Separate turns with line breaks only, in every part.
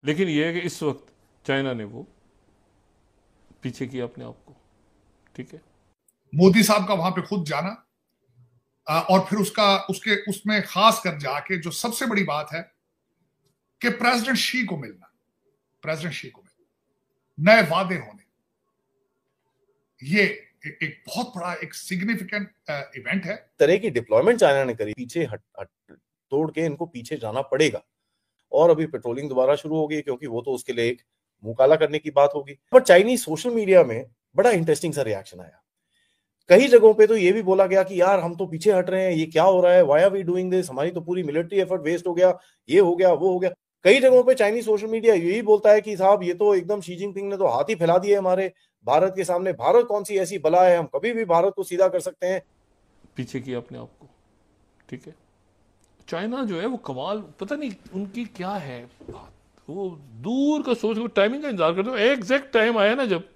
लेकिन यह है कि इस वक्त चाइना ने वो पीछे किया अपने आप को। ठीक है,
मोदी साहब का वहां पे खुद जाना और फिर उसमें खास कर जाके जो सबसे बड़ी बात है कि प्रेसिडेंट शी को मिलना, नए वादे होने, ये एक बहुत बड़ा एक सिग्निफिकेंट इवेंट है।
तरह की डिप्लॉयमेंट चाइना ने करी, पीछे हट तोड़ के इनको पीछे जाना पड़ेगा। और अभी पेट्रोलिंग दोबारा शुरू होगी, क्योंकि वो तो उसके लिए एक मुंह काला करने की बात होगी। पर चाइनीज सोशल मीडिया में बड़ा इंटरेस्टिंग सा रिएक्शन आया। कई जगहों पे तो ये भी बोला गया कि यार हम तो पीछे हट रहे हैं, ये क्या हो रहा है, why are we doing this, हमारी तो पूरी मिलिट्री एफर्ट वेस्ट हो गया, ये हो गया वो हो गया। कई जगहों पे चाइनीज सोशल मीडिया यही बोलता है कि साहब ये तो एकदम शी जिनपिंग ने तो हाथ ही फैला दिए हमारे भारत के सामने, भारत कौन सी ऐसी बला है, हम कभी भी भारत को सीधा कर सकते हैं।
पीछे किया अपने आप को। ठीक है, चाइना जो है वो कमाल, पता नहीं उनकी क्या है बात, वो दूर का सोच, वो टाइमिंग का इंतजार करते हो। एग्जैक्ट टाइम आया ना जब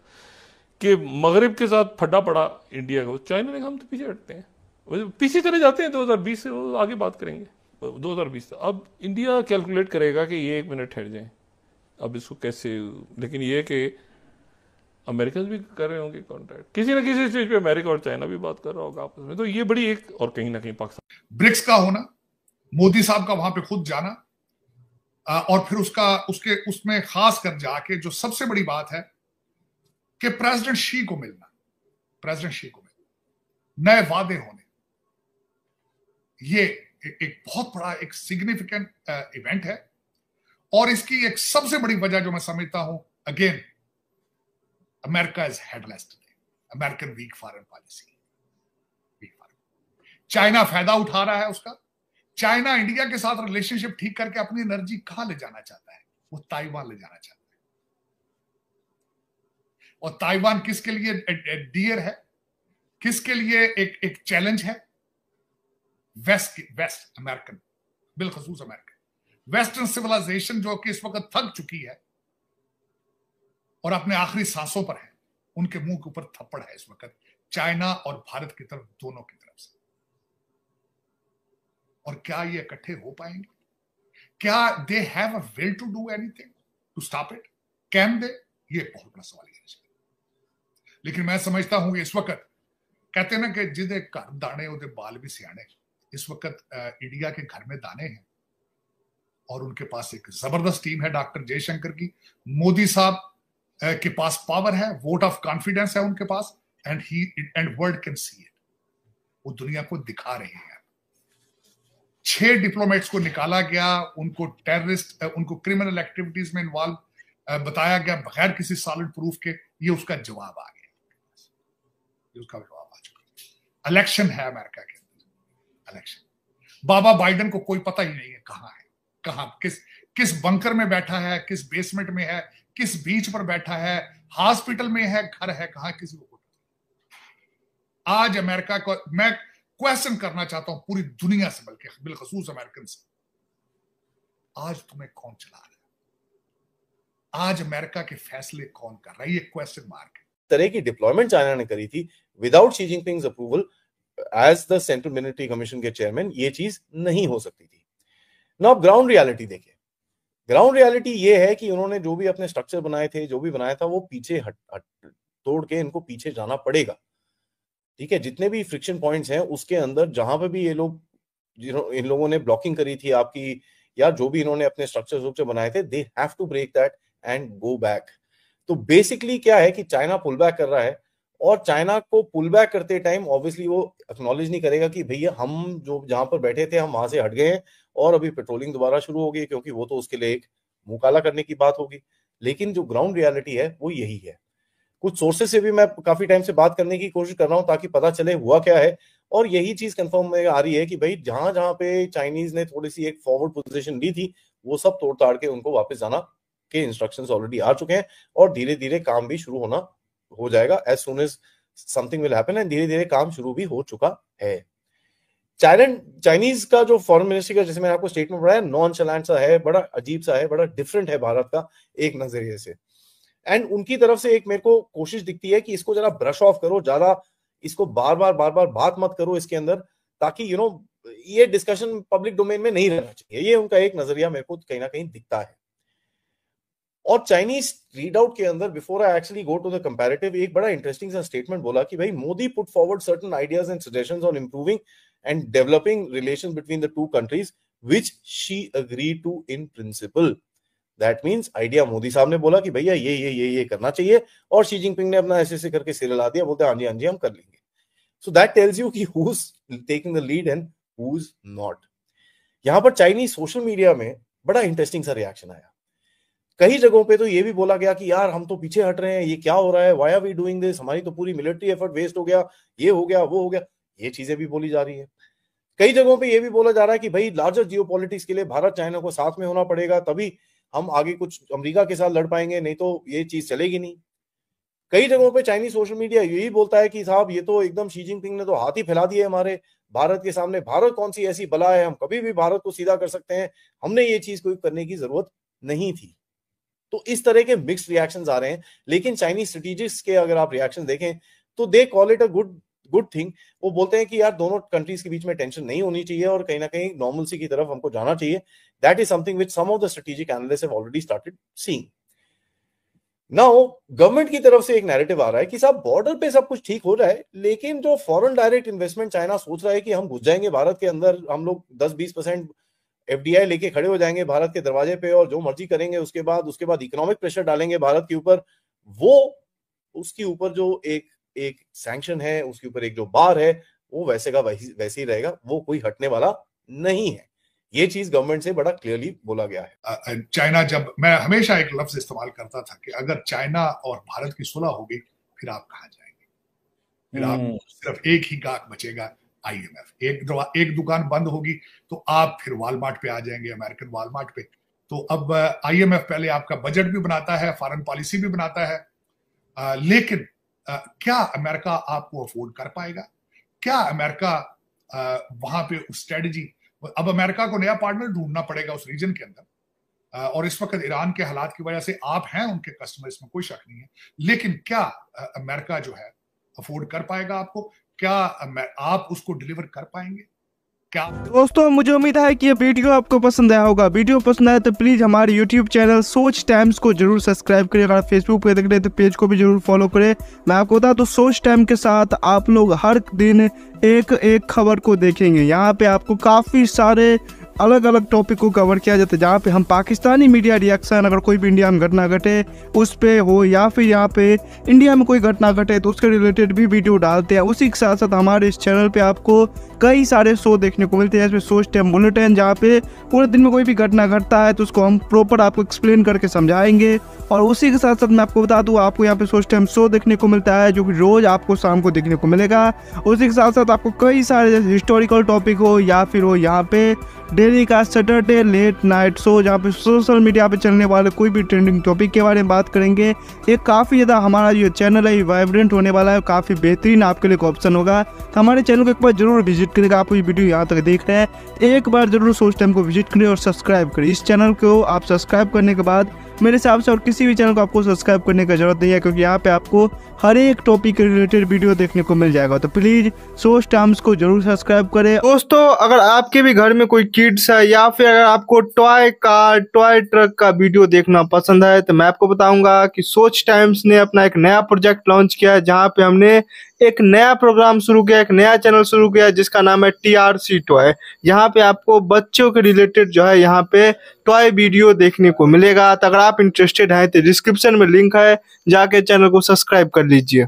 कि मगरिब के साथ फड्डा पड़ा इंडिया को, चाइना ने कहा हम तो पीछे हटते हैं, वो पीछे चले जाते हैं। 2020 से वो आगे बात करेंगे, 2020 से। अब इंडिया कैलकुलेट करेगा कि ये 1 मिनट ठहर जाए, अब इसको कैसे। लेकिन ये कि अमेरिकन भी कर रहे होंगे कॉन्टैक्ट, किसी ना किसी स्टेज पे अमेरिका और चाइना भी बात कर रहा होगा आपस में, तो ये बड़ी एक, और कहीं ना कहीं पाकिस्तान।
ब्रिक्स का होना, मोदी साहब का वहां पे खुद जाना और फिर उसमें खास कर जाके जो सबसे बड़ी बात है कि प्रेसिडेंट शी को मिलना, नए वादे होने, ये एक बहुत बड़ा एक सिग्निफिकेंट इवेंट है। और इसकी एक सबसे बड़ी वजह जो मैं समझता हूं, again America is headless today, American weak foreign policy, China फायदा उठा रहा है उसका। चाइना इंडिया के साथ रिलेशनशिप ठीक करके अपनी एनर्जी कहां ले जाना चाहता है, वो ताइवान ले जाना चाहता है। और ताइवान किसके लिए डियर है, किसके लिए एक चैलेंज है? वेस्ट अमेरिकन, बिलखसूस अमेरिकन वेस्टर्न सिविलाइजेशन जो कि इस वक्त थक चुकी है और अपने आखिरी सांसों पर है, उनके मुंह के ऊपर थप्पड़ है इस वक्त चाइना और भारत की तरफ, दोनों की तरफ से। और क्या ये इकट्ठे हो पाएंगे? क्या they have a will to do anything to stop it? Can they? ये बहुत बड़ा सवाल है। लेकिन मैं समझता हूं कि इस वक्त कहते हैं ना कि जिदे घर दाने उदे बाल भी सियाने। इस वक्त इंडिया के घर में दाने हैं और उनके पास एक जबरदस्त टीम है डॉक्टर जयशंकर की। मोदी साहब के पास पावर है, वोट ऑफ कॉन्फिडेंस है उनके पास, and world can see it. वो दुनिया को दिखा रहे हैं। 6 डिप्लोमेट्स को निकाला गया, उनको टेररिस्ट, उनको क्रिमिनल एक्टिविटीज में इन्वॉल्व बताया गया बगैर किसी सॉलिड प्रूफ के। ये उसका जवाब आ गया, ये उसका जवाब आ चुका। इलेक्शन है अमेरिका के अंदर, इलेक्शन। बाबा बाइडेन को कोई पता ही नहीं है कहां है, कहां किस बंकर में बैठा है, किस बेसमेंट में है, किस बीच पर बैठा है, हॉस्पिटल में है, घर है, कहां, किसी को। आज अमेरिका को मैं क्वेश्चन करना चाहता हूं पूरी दुनिया से, बल्कि बिलखसूस अमेरिकन से, आज तुम्हें कौन चला रहा है? आज अमेरिका के फैसले कौन कर रहा है? ये क्वेश्चन मार्क है।
तरह की डिप्लॉयमेंट चाइना ने करी थी without Xi Jinping approval as the central military commission के चेयरमैन, ये चीज नहीं हो सकती थी। ना ग्राउंड रियलिटी देखिए, ग्राउंड रियलिटी ये है कि उन्होंने जो भी अपने स्ट्रक्चर बनाए थे, जो भी बनाया था, वो पीछे हट तोड़ के इनको पीछे जाना पड़ेगा। ठीक है, जितने भी फ्रिक्शन पॉइंट्स हैं उसके अंदर, जहां पे भी ये लोग, इन लोगों ने ब्लॉकिंग करी थी आपकी, या जो भी इन्होंने अपने स्ट्रक्चर बनाए थे, they have to break that and go back. तो बेसिकली क्या है कि चाइना पुल बैक कर रहा है, और चाइना को पुल बैक करते टाइम ऑब्वियसली वो एक्नॉलेज नहीं करेगा कि भैया हम जो जहां पर बैठे थे हम वहां से हट गए हैं, और अभी पेट्रोलिंग दोबारा शुरू होगी, क्योंकि वो तो उसके लिए एक मुंह काला करने की बात होगी। लेकिन जो ग्राउंड रियलिटी है वो यही है। कुछ सोर्सेस से भी मैं काफी टाइम से बात करने की कोशिश कर रहा हूं ताकि पता चले हुआ क्या है, और यही चीज कंफर्म में आ रही है कि भाई जहां जहां पे चाइनीज ने थोड़ी सी एक फॉरवर्ड पोजीशन ली थी, वो सब तोड़ ताड़ के उनको वापस जाना के इंस्ट्रक्शंस ऑलरेडी आ चुके हैं, और धीरे धीरे काम भी शुरू हो जाएगा as soon as something will happen, and धीरे धीरे काम शुरू भी हो चुका है। चाइनीज का जो फॉरेन मिनिस्ट्री का, जैसे मैंने आपको स्टेटमेंट पढ़ाया, नॉन चैलेंज सा है, बड़ा अजीब सा है, बड़ा डिफरेंट है भारत का एक नजरिए से। एंड उनकी तरफ से एक मेरे को कोशिश दिखती है कि इसको जरा ब्रश ऑफ करो, ज्यादा इसको बार बार बात मत करो इसके अंदर, ताकि ये डिस्कशन पब्लिक डोमेन में नहीं रहना चाहिए। ये उनका एक नजरिया मेरे को कहीं ना कहीं दिखता है। और चाइनीज रीडआउट के अंदर, before I actually go to the comparative, एक बड़ा इंटरेस्टिंग सा स्टेटमेंट बोला कि भाई Modi put forward certain ideas and suggestions on improving and developing relations between the two countries which Xi agree to in principle. That means idea Modi साहब ने बोला कि भैया ये करना चाहिए, और शी जिनपिंग ने अपना ऐसे करके सिर हिला दिया, बोलते हाँ जी हम कर लेंगे। सो दैट टेल्स यू कि who is taking the lead and who is not. यहां पर चाइनीज सोशल मीडिया में बड़ा इंटरेस्टिंग सा रिएक्शन आया। कई जगहों पे तो ये भी बोला गया कि यार हम तो पीछे हट रहे हैं, ये क्या हो रहा है, why are we doing this, हमारी तो पूरी मिलिट्री एफर्ट वेस्ट हो गया, ये हो गया वो हो गया, ये चीजें भी बोली जा रही है। कई जगहों पे ये भी बोला जा रहा है कि भाई लार्जर जियोपॉलिटिक्स के लिए भारत चाइना को साथ में होना पड़ेगा, तभी हम आगे कुछ अमेरिका के साथ लड़ पाएंगे, नहीं तो ये चीज चलेगी नहीं। कई जगहों पे चाइनीज सोशल मीडिया यही बोलता है कि साहब ये तो एकदम शी जिनपिंग ने तो हाथ ही फैला दिए हमारे भारत के सामने, भारत कौन सी ऐसी बला है, हम कभी भी भारत को सीधा कर सकते हैं, हमने ये चीज कोई करने की जरूरत नहीं थी। तो इस तरह के मिक्स्ड रिएक्शंस आ रहे हैं। लेकिन चाइनीज स्ट्रेटेजिस्ट के अगर आप रिएक्शन देखें तो they call it a good thing. वो बोलते हैं कि यार दोनों कंट्रीज के बीच में टेंशन नहीं होनी चाहिए और कहीं ना कहीं नॉर्मलसी की तरफ हमको जाना चाहिए। That is something which some of the strategic analysts have already started seeing. Now government की तरफ से एक नैरेटिव आ रहा है कि साहब बॉर्डर पे सब कुछ ठीक हो रहा है, लेकिन जो फॉरेन डायरेक्ट इन्वेस्टमेंट चाइना सोच रहा है कि हम घुस जाएंगे भारत के अंदर, हम लोग 10-20% एफडीआई लेके खड़े हो जाएंगे भारत के दरवाजे पे और जो मर्जी करेंगे, उसके बाद इकोनॉमिक प्रेशर डालेंगे भारत के ऊपर, वो उसके ऊपर जो एक सैंक्शन है, उसके ऊपर एक जो बार है, वो वैसे का वैसे ही रहेगा, वो कोई हटने वाला नहीं है। ये चीज गवर्नमेंट से बड़ा क्लियरली बोला गया है।
चाइना, जब मैं हमेशा एक लफ्ज इस्तेमाल करता था कि अगर चाइना और भारत की सुलह होगी फिर आप कहां जाएंगे, फिर आप सिर्फ एक ही गाहक बचेगा, IMF। एक दुकान बंद होगी तो आप फिर वॉलमार्ट पे आ जाएंगे, अमेरिकन वॉलमार्ट पे। तो अब IMF पहले आपका बजट भी बनाता है, फॉरेन पॉलिसी भी बनाता है, लेकिन क्या अमेरिका आपको अफोर्ड कर पाएगा? क्या अमेरिका वहां पे उस स्ट्रेटजी, अब अमेरिका को नया पार्टनर ढूंढना पड़ेगा उस रीजन के अंदर, और इस वक्त ईरान के हालात की वजह से आप हैं उनके कस्टमर, इसमें कोई शक नहीं है। लेकिन क्या अमेरिका जो है अफोर्ड कर पाएगा आपको? क्या आप उसको डिलीवर कर पाएंगे? क्या?
दोस्तों मुझे उम्मीद है कि ये वीडियो आपको पसंद आया होगा। वीडियो पसंद आया तो प्लीज़ हमारे YouTube चैनल सोच टाइम्स को जरूर सब्सक्राइब करें। अगर फेसबुक पे देख रहे हैं तो पेज को भी जरूर फॉलो करें। मैं आपको बता तो सोच टाइम के साथ आप लोग हर दिन एक खबर को देखेंगे। यहाँ पे आपको काफ़ी सारे अलग अलग टॉपिक को कवर किया जाता है, जहाँ पे हम पाकिस्तानी मीडिया रिएक्शन, अगर कोई भी इंडिया में घटना घटे उस पे हो, या फिर यहाँ पे इंडिया में कोई घटना घटे तो उसके रिलेटेड भी वीडियो डालते हैं। उसी के साथ साथ हमारे इस चैनल पे आपको कई सारे शो देखने को मिलते हैं, जैसे सोच टाइम बुलेटिन, जहाँ पे पूरे दिन में कोई भी घटना घटता है तो उसको हम प्रॉपर आपको एक्सप्लेन करके समझाएंगे। और उसी के साथ साथ मैं आपको बता दूँ, आपको यहाँ पे सोच टाइम शो देखने को मिलता है जो कि रोज़ आपको शाम को देखने को मिलेगा। उसी के साथ साथ आपको कई सारे जैसे हिस्टोरिकल टॉपिक हो या फिर हो यहाँ पे डेली का सैटरडे लेट नाइट शो, जहाँ पे सोशल मीडिया पे चलने वाले कोई भी ट्रेंडिंग टॉपिक के बारे में बात करेंगे। ये काफ़ी ज़्यादा हमारा जो चैनल है वाइब्रेंट होने वाला है, काफ़ी बेहतरीन आपके लिए ऑप्शन होगा। तो हमारे चैनल को एक बार जरूर विजिट करेगा। आप ये वीडियो यहाँ तक देख रहे हैं, एक बार जरूर सोच टाइम को विजिट करें और सब्सक्राइब करें। इस चैनल को आप सब्सक्राइब करने के बाद मेरे हिसाब से और किसी भी चैनल को आपको सब्सक्राइब करने की जरूरत नहीं है, क्योंकि यहाँ पे आपको हर एक टॉपिक के रिलेटेड वीडियो देखने को मिल जाएगा। तो प्लीज सोच टाइम्स को जरूर सब्सक्राइब करें। दोस्तों अगर आपके भी घर में कोई किड्स है या फिर अगर आपको टॉय कार, टॉय ट्रक का वीडियो देखना पसंद है तो मैं आपको बताऊंगा कि सोच टाइम्स ने अपना एक नया प्रोजेक्ट लॉन्च किया है, जहाँ पे हमने एक नया प्रोग्राम शुरू किया, एक नया चैनल शुरू किया जिसका नाम है TRC टॉय। यहाँ पे आपको बच्चों के रिलेटेड जो है यहाँ पे टॉय वीडियो देखने को मिलेगा। तो अगर आप इंटरेस्टेड हैं तो डिस्क्रिप्शन में लिंक है, जाके चैनल को सब्सक्राइब कर लीजिए।